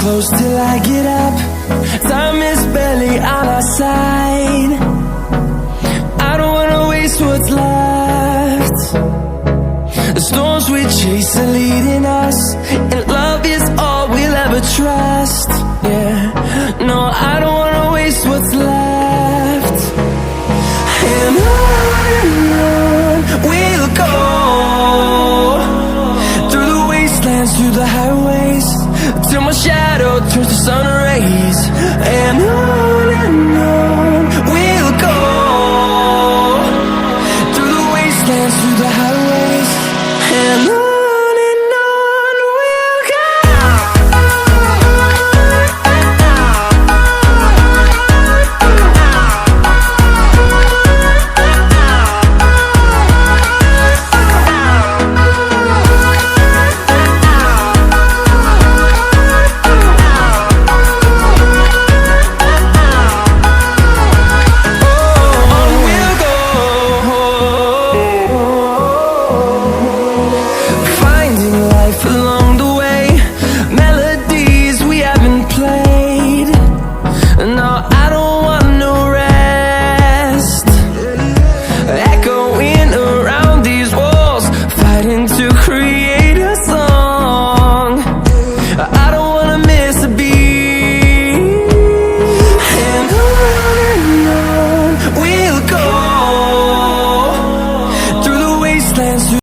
close till I get up. Time is barely on our side. I don't wanna waste what's left. The storms we chase are leading us, and love is all we'll ever trust. Yeah, no, I don't wanna waste what's left. And on we'll go, through the wastelands, through the highways, till my shadow turns to sun rays. And